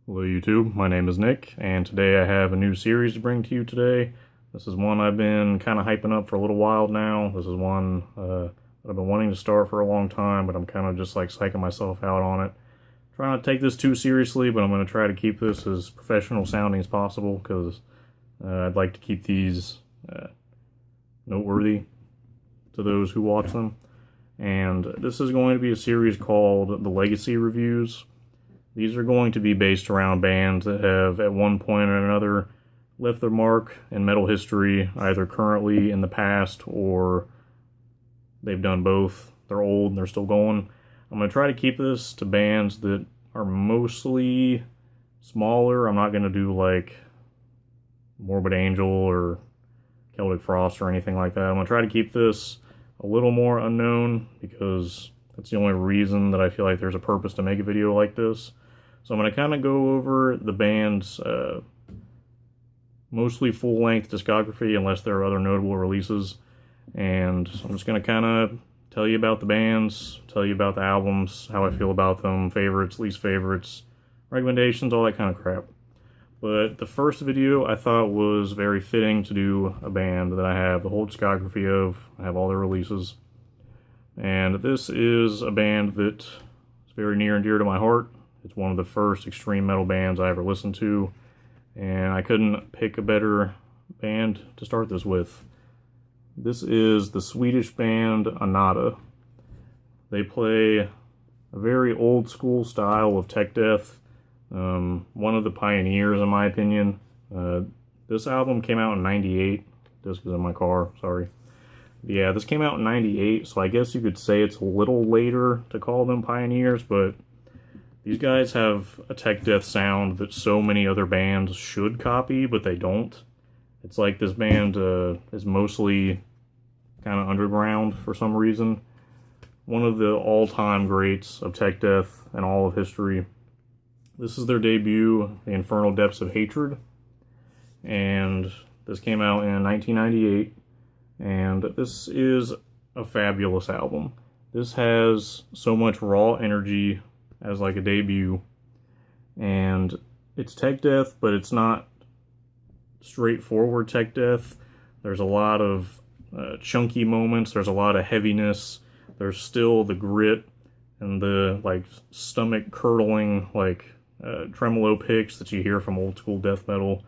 Hello YouTube, my name is Nick, and today I have a new series to bring to you today. This is one I've been kind of hyping up for a little while now. This is one that I've been wanting to start for a long time, but I'm kind of just like psyching myself out on it. Trying not to take this too seriously, but I'm going to try to keep this as professional sounding as possible, because I'd like to keep these noteworthy to those who watch them. And this is going to be a series called The Legacy Reviews. These are going to be based around bands that have, at one point or another, left their mark in metal history, either currently, in the past, or they've done both. They're old and they're still going. I'm going to try to keep this to bands that are mostly smaller. I'm not going to do like Morbid Angel or Celtic Frost or anything like that. I'm going to try to keep this a little more unknown, because that's the only reason that I feel like there's a purpose to make a video like this. So I'm going to kind of go over the band's mostly full-length discography, unless there are other notable releases. And I'm just going to kind of tell you about the bands, tell you about the albums, how I feel about them, favorites, least favorites, recommendations, all that kind of crap. But the first video I thought was very fitting to do a band that I have the whole discography of. I have all their releases. And this is a band that is very near and dear to my heart. It's one of the first extreme metal bands I ever listened to, and I couldn't pick a better band to start this with. This is the Swedish band Anata. They play a very old school style of tech death, one of the pioneers in my opinion. This album came out in '98. This is in my car, sorry. Yeah, this came out in '98, so I guess you could say it's a little later to call them pioneers, but these guys have a tech death sound that so many other bands should copy, but they don't. It's like this band is mostly kind of underground for some reason. One of the all-time greats of tech death in all of history. This is their debut, The Infernal Depths of Hatred, and this came out in 1998. And this is a fabulous album. This has so much raw energy as like a debut, and it's tech death, but it's not straightforward tech death. There's a lot of chunky moments, there's a lot of heaviness, there's still the grit and the like stomach curdling like tremolo picks that you hear from old school death metal.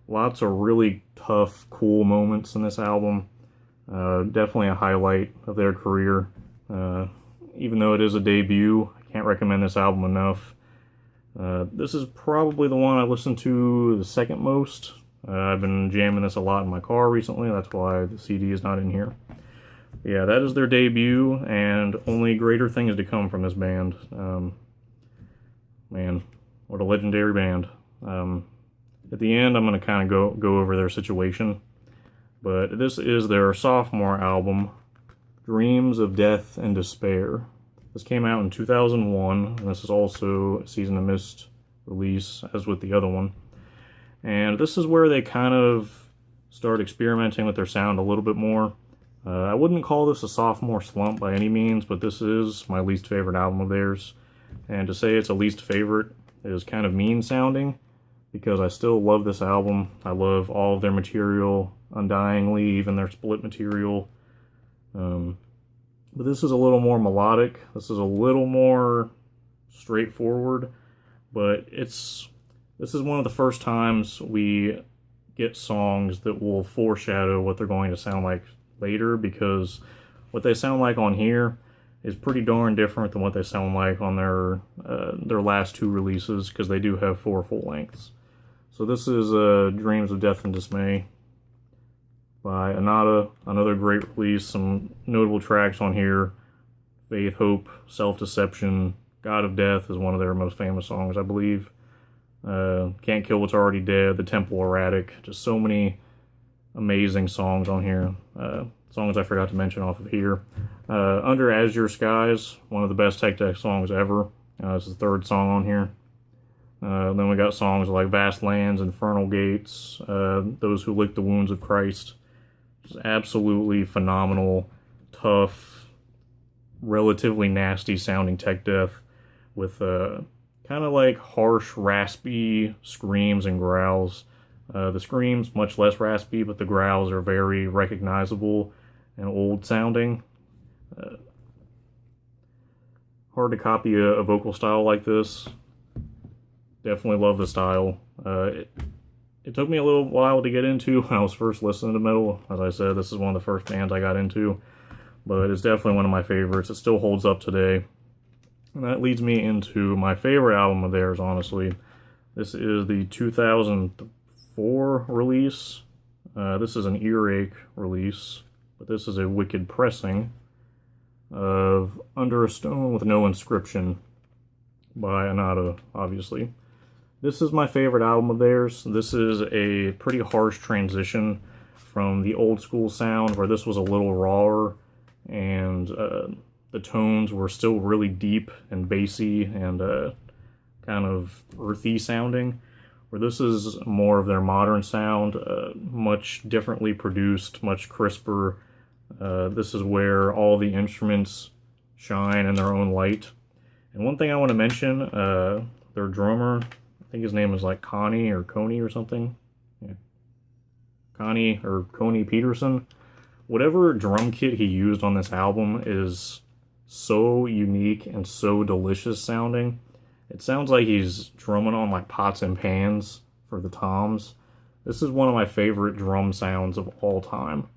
Lots of really tough, cool moments in this album. Definitely a highlight of their career. Even though it is a debut, I can't recommend this album enough. This is probably the one I listened to the second most. I've been jamming this a lot in my car recently, that's why the CD is not in here. Yeah, that is their debut, and only greater things to come from this band. Man, what a legendary band. At the end, I'm going to kind of go over their situation. But this is their sophomore album, Dreams of Death and Despair. This came out in 2001, and this is also a Season of Mist release, as with the other one. And this is where they kind of start experimenting with their sound a little bit more. I wouldn't call this a sophomore slump by any means, but this is my least favorite album of theirs. And to say it's a least favorite is kind of mean sounding, because I still love this album. I love all of their material undyingly, even their split material. But this is a little more melodic. This is a little more straightforward. But this is one of the first times we get songs that will foreshadow what they're going to sound like later, because what they sound like on here is pretty darn different than what they sound like on their last two releases, because they do have 4 full lengths. So this is Dreams of Death and Dismay by Anata, another great release. Some notable tracks on here: Faith, Hope, Self-Deception, God of Death is one of their most famous songs, I believe. Can't Kill What's Already Dead, The Temple Erratic, just so many amazing songs on here. Songs I forgot to mention off of here. Under Azure Skies, one of the best tech death songs ever. This is the 3rd song on here. Then we got songs like Vast Lands, Infernal Gates, Those Who Lick the Wounds of Christ. Just absolutely phenomenal, tough, relatively nasty sounding tech death with kind kind of like harsh, raspy screams and growls. The screams much less raspy, but the growls are very recognizable and old sounding. Hard to copy a vocal style like this. Definitely love the style. It took me a little while to get into when I was first listening to metal. As I said, this is one of the first bands I got into, but it's definitely one of my favorites. It still holds up today. And that leads me into my favorite album of theirs, honestly. This is the 2004 release. This is an earache release, but this is a wicked pressing of Under a Stone with No Inscription by Anata, obviously. This is my favorite album of theirs. This is a pretty harsh transition from the old school sound, where this was a little rawer, and the tones were still really deep and bassy and kind of earthy sounding, where this is more of their modern sound, much differently produced, much crisper. This is where all the instruments shine in their own light. And one thing I want to mention, their drummer, I think his name is like Connie or something. Yeah. Connie Peterson. Whatever drum kit he used on this album is so unique and so delicious sounding. It sounds like he's drumming on like pots and pans for the toms. This is one of my favorite drum sounds of all time.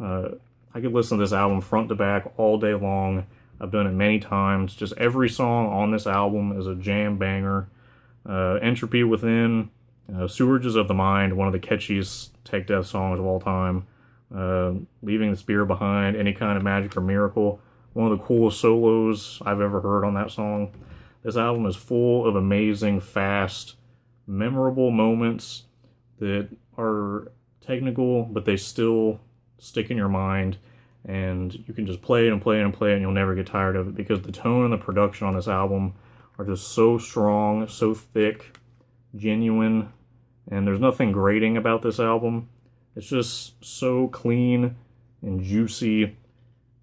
I could listen to this album front to back all day long. I've done it many times. Just every song on this album is a jam banger. Entropy Within, Sewages of the Mind, one of the catchiest tech death songs of all time. Leaving the Spear Behind, Any Kind of Magic or Miracle, one of the coolest solos I've ever heard on that song. This album is full of amazing, fast, memorable moments that are technical, but they still stick in your mind, and you can just play it and play it and play it, and you'll never get tired of it, because the tone and the production on this album are just so strong, so thick, genuine, and there's nothing grating about this album. It's just so clean and juicy,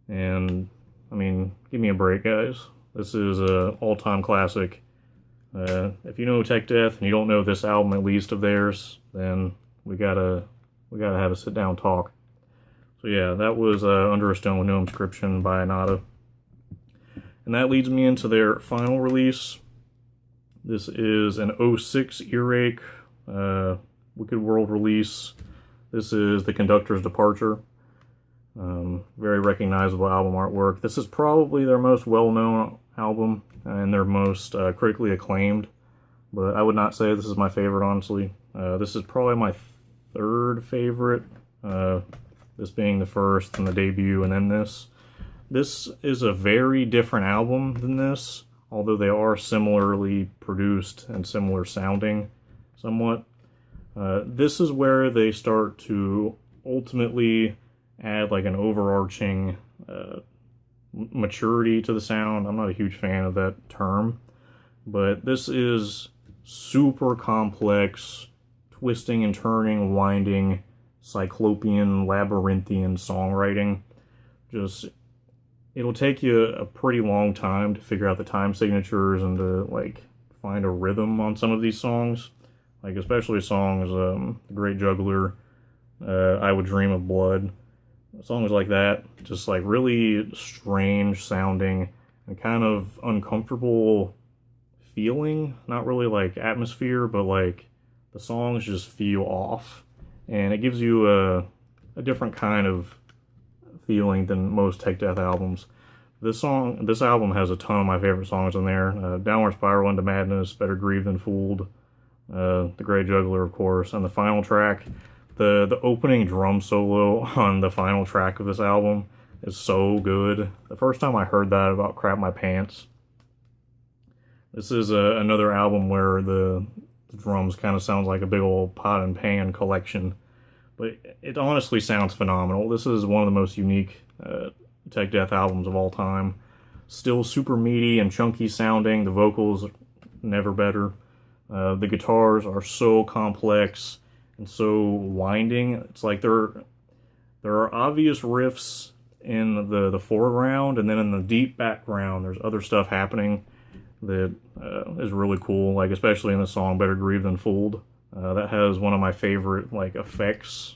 and, I mean, give me a break, guys. This is an all-time classic. If you know Tech Death and you don't know this album, at least, of theirs, then we gotta have a sit-down talk. So yeah, that was Under a Stone with No Inscription by Anata. And that leads me into their final release. This is an 06 earache, Wicked World release. This is the Conductors Departure. Very recognizable album artwork. This is probably their most well-known album and their most critically acclaimed, but I would not say this is my favorite, honestly. This is probably my third favorite, this being the first and the debut, and then this. This is a very different album than this, although they are similarly produced and similar sounding somewhat. This is where they start to ultimately add like an overarching maturity to the sound. I'm not a huge fan of that term, but this is super complex, twisting and turning, winding, cyclopean, labyrinthian songwriting. Just, it'll take you a pretty long time to figure out the time signatures and to like find a rhythm on some of these songs. Like especially songs, The Great Juggler, I Would Dream of Blood. Songs like that, just like really strange sounding and kind of uncomfortable feeling. Not really like atmosphere, but like the songs just feel off. And it gives you a different kind of feeling than most tech death albums. This album has a ton of my favorite songs in there. Downward Spiral into Madness, Better Grieved Than Fooled, The Great Juggler, of course, and the final track. The opening drum solo on the final track of this album is so good. The first time I heard that, I about crap my pants. This is another album where the drums kind of sounds like a big old pot and pan collection, but it honestly sounds phenomenal. This is one of the most unique tech death albums of all time. Still super meaty and chunky sounding. The vocals, never better. The guitars are so complex and so winding. It's like there are obvious riffs in the foreground, and then in the deep background there's other stuff happening, that is really cool, like especially in the song Better Grieve Than Fooled. That has one of my favorite like effects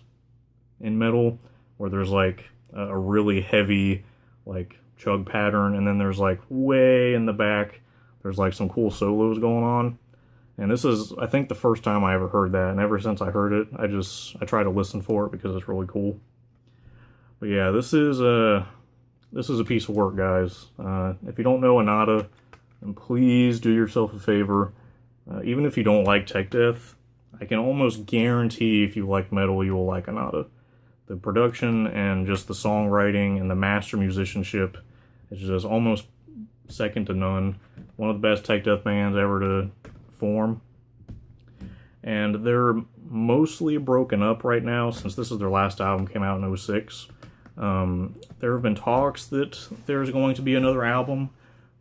in metal, where there's like a really heavy like chug pattern, and then there's like way in the back there's like some cool solos going on. And this is, I think, the first time I ever heard that, and ever since I heard it, I try to listen for it because it's really cool. But yeah, this is a piece of work, guys. If you don't know Anata, then please do yourself a favor. Even if you don't like tech death, I can almost guarantee if you like metal, you will like Anata. The production and just the songwriting and the master musicianship is just almost second to none. One of the best tech death bands ever to form. And they're mostly broken up right now, since this is their last album, came out in 2006. There have been talks that there's going to be another album,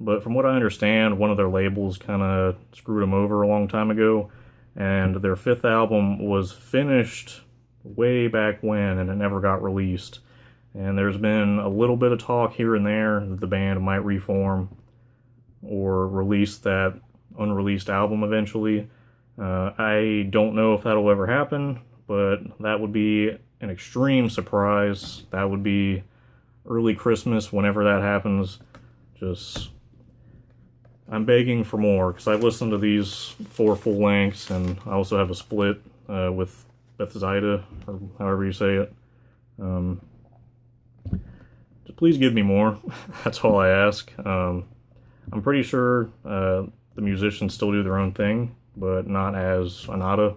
but from what I understand, one of their labels kind of screwed them over a long time ago, and their 5th album was finished way back when, and it never got released. And there's been a little bit of talk here and there that the band might reform or release that unreleased album eventually. I don't know if that'll ever happen, but that would be an extreme surprise. That would be early Christmas whenever that happens. I'm begging for more, because I've listened to these 4 full lengths, and I also have a split with Bethsaida, or however you say it. Just please give me more. That's all I ask. I'm pretty sure the musicians still do their own thing, but not as Anata.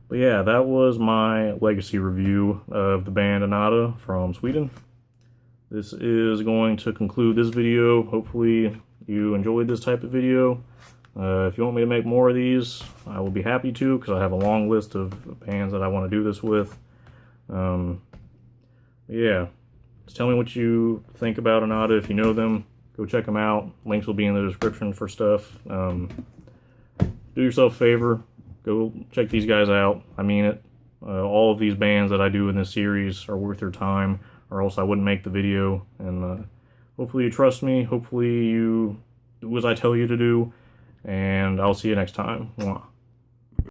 But yeah, that was my legacy review of the band Anata from Sweden. This is going to conclude this video. Hopefully you enjoyed this type of video. If you want me to make more of these, I will be happy to, because I have a long list of bands that I want to do this with. Yeah, just tell me what you think about Anata. If you know them, go check them out. Links will be in the description for stuff. Do yourself a favor, go check these guys out. I mean it. All of these bands that I do in this series are worth your time, or else I wouldn't make the video. And hopefully you trust me. Hopefully you do as I tell you to do. And I'll see you next time. Mwah.